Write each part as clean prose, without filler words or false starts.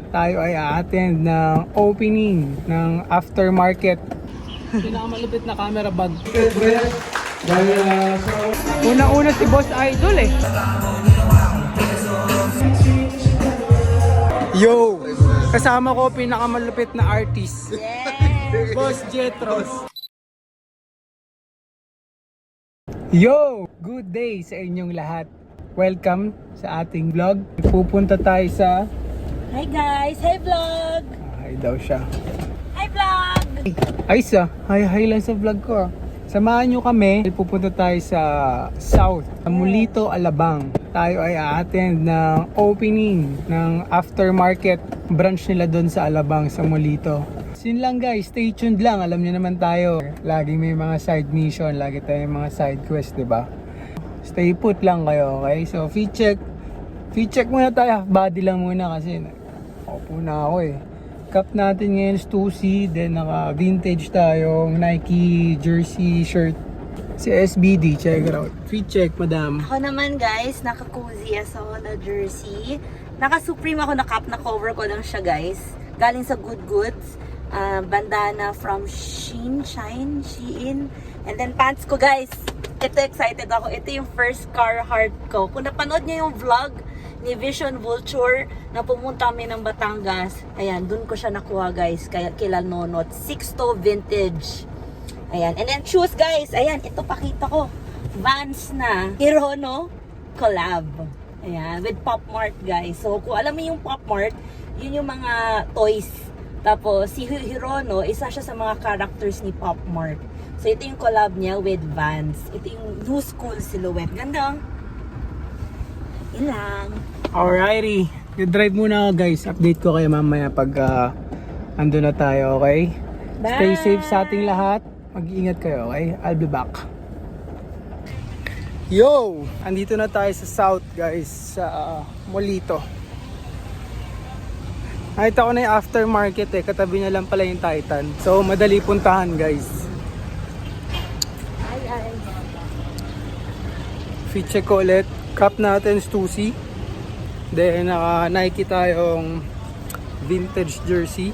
tayo ay a-attend ng opening ng aftermarket. Pinakamalupit na camera bag. Unang-una si Boss Idol eh. Yo! Kasama ko pinakamalupit na artist. Yes! Boss Jetros. Yo! Good day sa inyong lahat. Welcome sa ating vlog. Pupunta tayo sa... Hi guys! Hi vlog! Hi daw siya. Hi vlog! Ayos ah. Hi lang sa vlog ko. Samahan nyo kami. Pupunta tayo sa South, sa Mulito, Alabang. Tayo ay a-attend ng opening ng aftermarket branch nila doon sa Alabang, sa Mulito. Yun lang guys, stay tuned lang. Alam nyo naman tayo, laging may mga side mission, lagi tayong mga side quest, diba? Stay put lang kayo, okay? So, feed check muna tayo. Body lang muna kasi opo na ako eh. Cup natin ngayon is 2C, then naka vintage tayong Nike jersey shirt. Si SBD, check it out. Feed check, madam. Ako naman guys, naka-cozy ako na jersey. Naka-Supreme ako na cup, na cover ko lang siya guys. Galing sa Good Goods. Bandana from Shein. And then pants ko guys. Ito excited ako. Ito yung first Carhartt ko. Kung napanood niyo yung vlog ni Vision Vulture na pumunta kami ng Batangas, ayan, dun ko siya nakuha guys, kila Nonot. 6'to vintage. Ayan, and then shoes guys, ayan, ito pakita ko, Vans na Hirono collab, ayan, with Pop Mart guys. So kung alam mo yung Pop Mart, yun yung mga toys. Tapos si Hirono, isa siya sa mga characters ni Pop Mart. So ito yung collab niya with Vans. Ito yung new school silhouette. Ganda. Ilang. Alrighty. Good drive muna ako guys. Update ko kayo mamaya pag ando na tayo, okay? Bye. Stay safe sa ating lahat. Mag-iingat kayo, okay? I'll be back. Yo! Andito na tayo sa South guys, sa Mulito. Nakita ko na yung aftermarket eh. Katabi niya lang pala yung Titan. So madali puntahan guys. Ay. Fit check ko ulit. Cup natin is 2C. Then naka Nike tayong vintage jersey.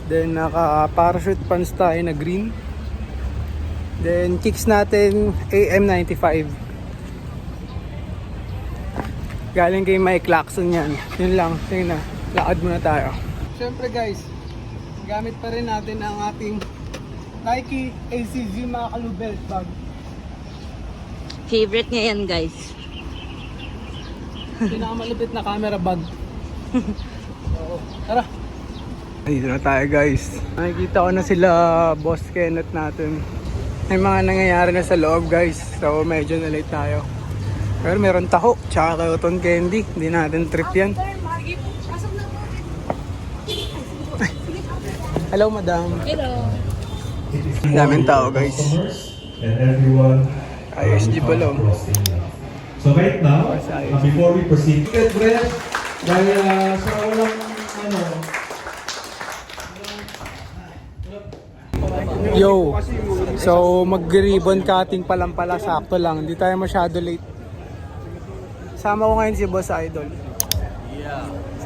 Then naka parachute pants tayo na green. Then kicks natin AM95. Galing kay Mike Lacson yan. Yun lang. Tingnan na. Lakad muna tayo. Siyempre guys, gamit pa rin natin ang ating Nike ACG Makalu belt bag. Favorite niya yan guys. Pinakamalupit na camera bag. Oo. Tara. Dito na tayo guys. Nakikita ko na sila Boss Kenneth natin. May mga nangyayari na sa loob guys. So medyo na late tayo. Pero meron taho. Tsaka cotton candy. Hindi natin trip yan. Hello madam. Hello. Daming tao guys. And everyone ISG pala. So right now, before we proceed, get breath. Dahil sa walang Yo. So mag-ribbon cutting pa lang pala, sakto lang. Hindi tayo masyado late. Sama ko ngayon si Boss Idol.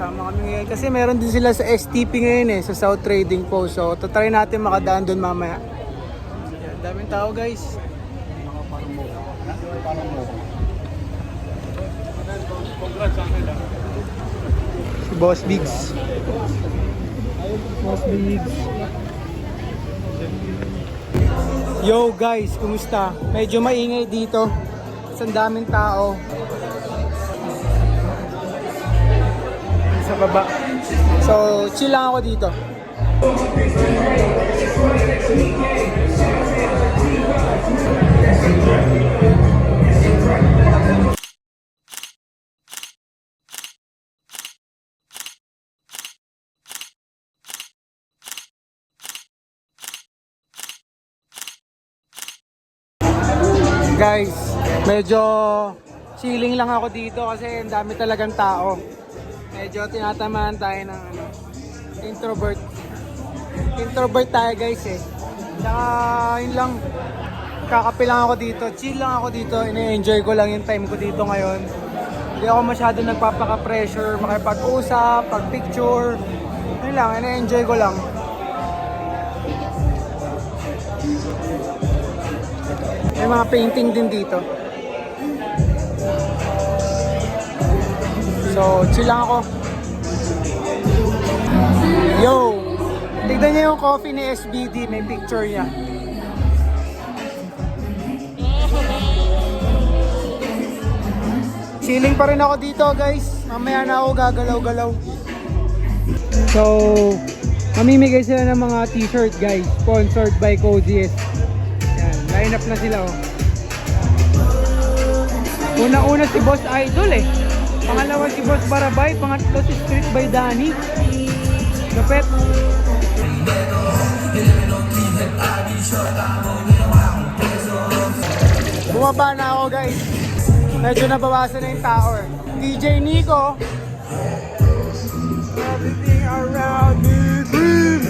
Sama kami ngayon kasi meron din sila sa STP ngayon eh, sa South Trading Post. So tatry natin makadaan doon mamaya. Yan, daming tao guys. Si Boss Biggs. Boss Biggs. Yo guys, kumusta? Medyo maingay dito. Ang daming tao. Sa baba. So, chill lang ako dito. Guys, medyo chilling lang ako dito kasi ang dami talagang tao. Medyo tinatamaan tayo ng introvert. Introvert tayo guys eh. Saka yun lang, kakape lang ako dito, chill lang ako dito, ini-enjoy ko lang yung time ko dito ngayon. Hindi ako masyado nagpapaka-pressure, makipag-usap, pag-picture, Yun lang, ina-enjoy ko lang. May mga painting din dito. So, chill lang ako. Yo! Tignan niyo yung coffee ni SBD, may picture niya. Chilling pa rin ako dito guys. Mamaya na ako gagalaw-galaw. So, mamimigay sila ng mga t-shirt guys. Sponsored by Coziest. Yan, line up na sila oh. Una-una si Boss Idol eh. Pangalawa si Boss Barabay. Pangatlo si Street by Danny. Kapet. Bumaba na ako guys. Medyo nabawasan na yung tao eh. DJ Nico. Everything around me dream.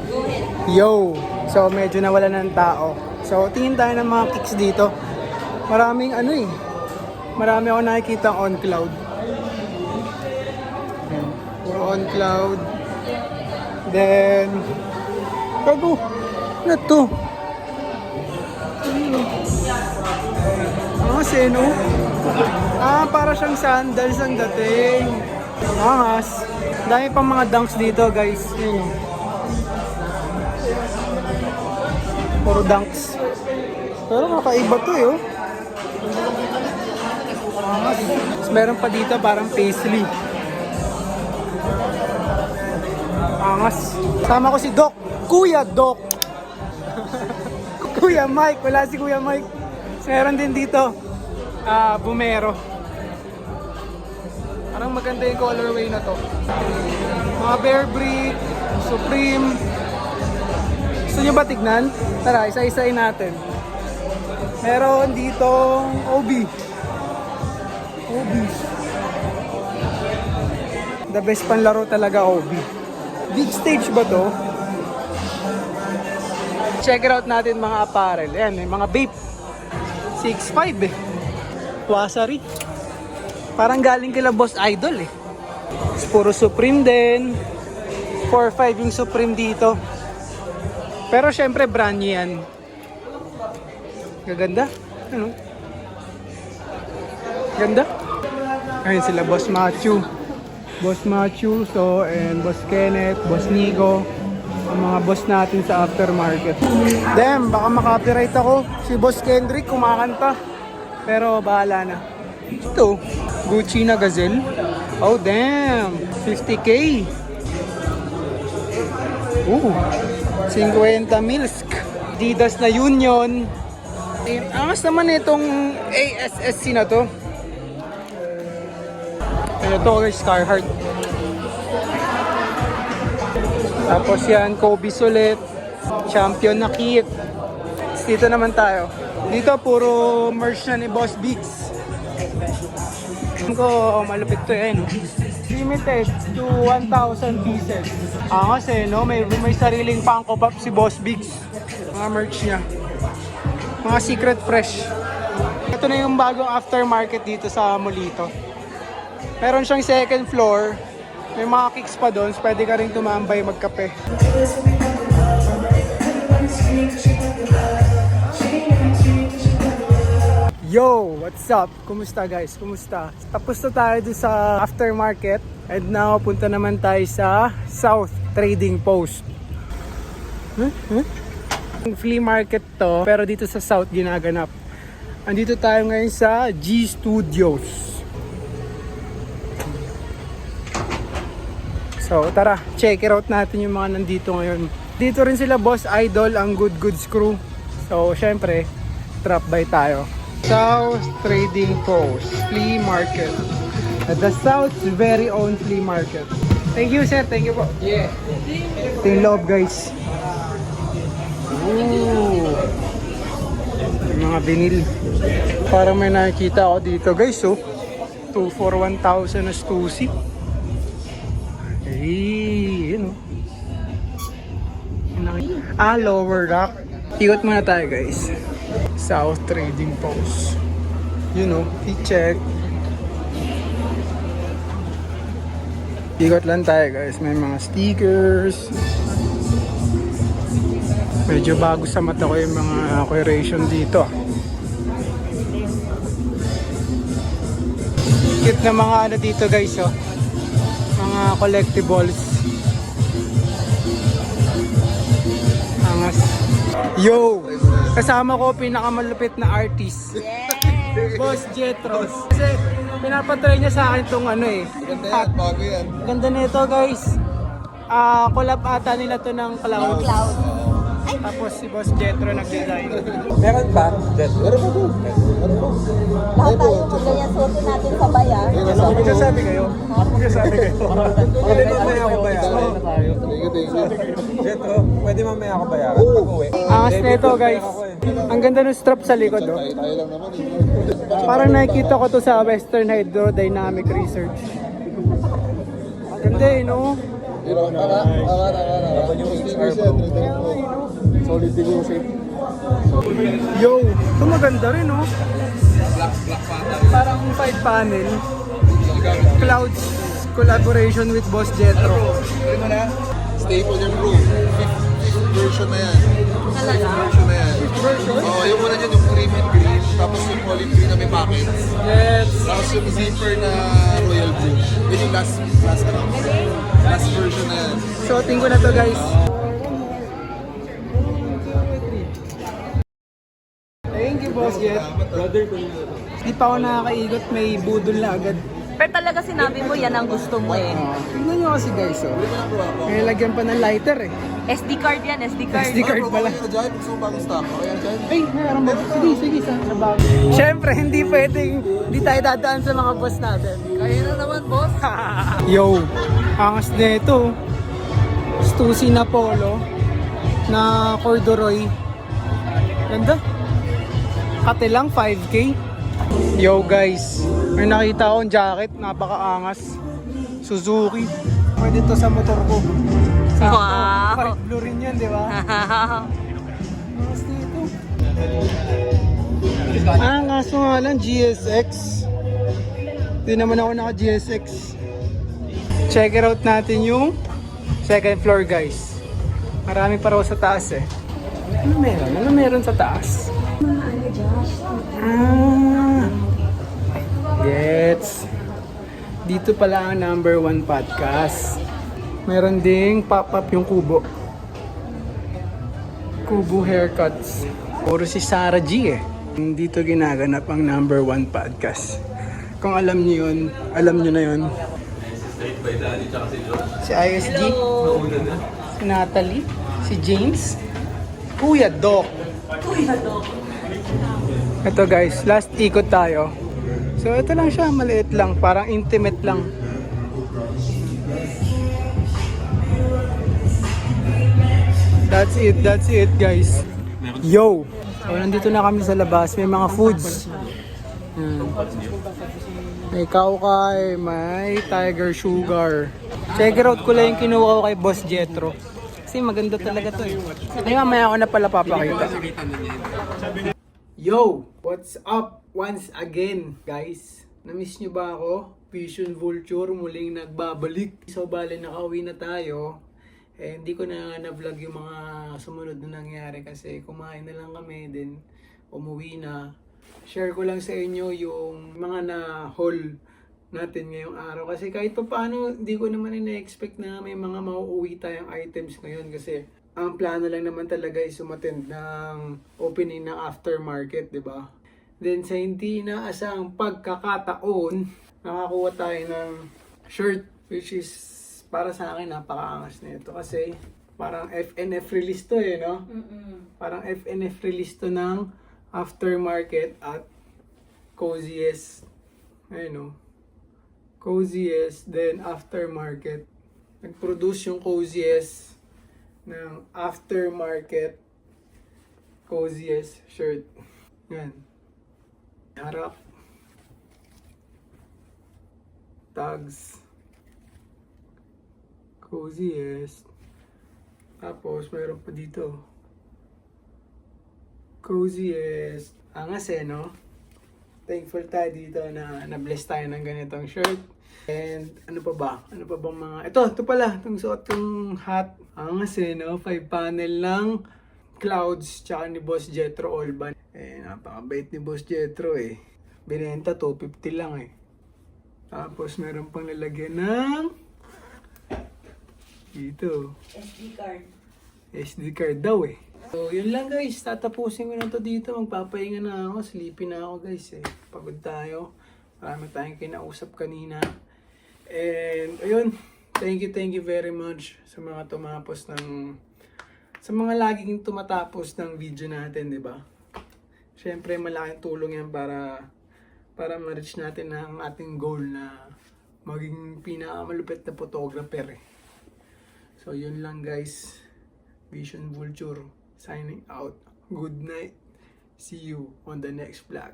Yo! So medyo nawala ng tao. So tingin tayo ng mga kicks dito. Maraming ano eh. Marami ako nakikita on cloud. Puro on cloud. Then bago. Ano to? Seno? Para siyang sandals ang dating. Angas. Dami pang mga dunks dito guys. Yun. Puro dunks. Pero kakaiba to eh oh. Angas. Meron pa dito parang paisley. Angas. Sama ko si Doc. Kuya Doc. Kuya Mike. Wala si Kuya Mike. Meron din dito. Bumero. Parang maganda yung colorway na to. Mga Bear Brick, Supreme. Gusto nyo ba tignan? Tara, isa-isain natin. Meron ditong OB. The best panlaro talaga OB. Big stage ba to? Check it out natin mga apparel. Ayan, may mga vape. 6'5" eh. Wasari. Parang galing kila Boss Idol eh. Puro Supreme din. 4'5" yung Supreme dito. Pero syempre brand new yan. Gaganda. Ano? Ganda. Ayun sila Boss Matthew. Boss Matthew, so, and Boss Kenneth, Boss Nico. Ang mga boss natin sa aftermarket. Damn, baka makapiright ako. Si Boss Kendrick kumakanta. Pero bahala na. Ito, Gucci na Gazelle. Oh damn, 50K. 50 mils. Adidas na Union. Angas naman itong ASSC na to. Ito guys, Carhartt. Tapos yan, Kobe ulit. Champion na kit. Dito naman tayo. Dito puro merch na ni Boss Biggs. Ko malupit to yan. Limited to 1,000 pieces. Kasi no, may sariling Funko Pop si Boss Biggs. Mga merch niya. Mga secret fresh. Ito na yung bagong aftermarket dito sa Molito. Meron siyang second floor. May mga kicks pa doon, so pwede ka rin tumambay magkape. Yo! What's up? Kumusta guys? Kumusta? Tapos na tayo doon sa aftermarket. And now, punta naman tayo sa South Trading Post. Flea market to, pero dito sa South ginaganap. Andito tayo ngayon sa G Studios. So tara, check it out natin yung mga nandito ngayon. Dito rin sila Boss Idol, ang Good Goods crew. So syempre, drop by tayo. South Trading Post, flea market. At the South's very own flea market. Thank you sir, thank you po. Yeah. Ito yung loob guys. Ooh. Yung mga vinyl. Parang may nakikita ako dito guys oh. 2 for 1,000 na Stussy. Hey, yun o. Lower rack. Ikot muna tayo guys. South Trading Post. You know, i-check. Ikot lang tayo guys. May mga stickers. Medyo bago sa mata ko yung mga decoration dito. Cute na mga ano dito guys, oh. Mga collectibles. Angas. Yo! Kasama ko pinakamalupit na artist. Boss Jetros. Kasi pinapatry niya sa akin itong ano eh. Ganda yan, bago yan. Ganda nito guys. Collab ata nila to ng Cloud. Tapos si Boss Jetro nag-design. Meron ba? Meron pa po. Meron po. Lahat tayo ganyan suotin natin sa bayan. Magsasabi kayo? Magsasabi kayo? Pwede mamaya ako bayaran. Thank you. Jetro, pwede mamaya ako bayaran pag-uwi. Angas nito guys. Ang ganda ng strap sa likod oh. Tayo lang naman eh. Parang nakikita ko to sa Western Hydrodynamic Research. Ganda eh no? Pero tama. Stickers yan. Solid negotiate. Yo, ito maganda rin oh. Parang 5 panel. Clouds collaboration with Boss Jetro. Staple yung bro. Fifth version na yan. Fifth version na yan. Oo, yung una dyan yung cream and green. Tapos yung olive green na may pockets. Yes. Tapos yung zipper na royal blue. Yun yung last version na yan. Suotin ko na to guys. Thank you Boss Jet. Brother ko Di pa ako nakakaigot, may budol na agad. Pero talaga sinabi mo, yan ang gusto mo eh. Tingnan nyo kasi guys oh. May lagyan pa ng lighter eh. SD card yan, SD card. SD card pala. Dyan, gusto mo bagong stock. Okay, dyan. Ay, meron ba? Sige, sa bago. Siyempre, hindi pwedeng, hindi tayo dadaan sa mga boss natin. Kaya na naman, boss. Yo, angas na ito. Stussy na polo na corduroy. Ganda. Kate lang, 5K. Yo guys, may nakita akong jacket, napakaangas. Suzuki. Pwede to sa motor ko. Sakto, Wow. Bright blue rin yan, di ba? Angas nito. Angas mo nga lang, GSX. Hindi naman ako naka GSX. Check it out natin yung second floor guys. Marami pa raw sa taas eh. Ano meron? Ano meron sa taas? Gets. Dito pala ang number 1 podcast. Meron ding pop-up yung Kubo. Kubo haircuts. Puro si Sarah G eh. Dito ginaganap ang number 1 podcast. Kung alam niyo yun, alam niyo na yun. Si ISG, si Natalie, si James, Kuya Doc. Ito guys, last ikot tayo. So ito lang siya, maliit lang, parang intimate lang. That's it guys. Yo! So nandito na kami sa labas, may mga foods. Yan. May kaukay, may tiger sugar. Check it out ko lang yung kinuha ko kay Boss Jetro. Kasi maganda talaga to eh. Ay mamaya ako na pala papakita. Yo! What's up? Once again, guys. Na-miss nyo ba ako? Vision Vulture muling nagbabalik. So, bale, nakauwi na tayo. Eh, hindi ko na na-vlog yung mga sumunod na nangyari kasi kumain na lang kami, then umuwi na. Share ko lang sa inyo yung mga na-haul natin ngayong araw. Kasi kahit pa paano, hindi ko naman ina-expect na may mga mauuwi tayong items ngayon kasi ang plano lang naman talaga is umattend ng opening ng aftermarket, di ba? Then sa hindi inaasang pagkakataon, nakakuha tayo ng shirt which is para sa akin napakaangas na ito kasi parang FNF release to eh, no? Parang FNF release to ng aftermarket at Coziest. Ayun, no? Coziest, then aftermarket. Nag-produce yung Coziest ng aftermarket Coziest shirt. Yan. Harap. Tags. Coziest. Tapos mayroon pa dito. Coziest. Angas eh, no? thankful tayo dito na na-bless tayo ng ganitong shirt. And ano pa ba? Ano pa bang mga... Ito pala. Itong suot kong hat. Angas eh, no? 5 panel ng Clouds tsaka ni Boss Jetro Olban. Eh, napakabait ni Boss Jetro eh. Binenta 250 lang eh. Tapos meron pang lalagyan ng... Dito. SD card. SD card daw eh. So, yun lang guys. Tatapusin ko na to dito. Magpapahinga na ako. Sleepy na ako guys eh. Pagod tayo. Marami tayong kinausap kanina. And, ayun. Thank you very much sa mga tumapos ng... Sa mga laging tumatapos ng video natin, di ba? Siyempre, malaking tulong yan para ma-reach natin ang ating goal na maging pinakamalupit na photographer eh. So, yun lang guys. Vision Vulture signing out. Good night. See you on the next vlog.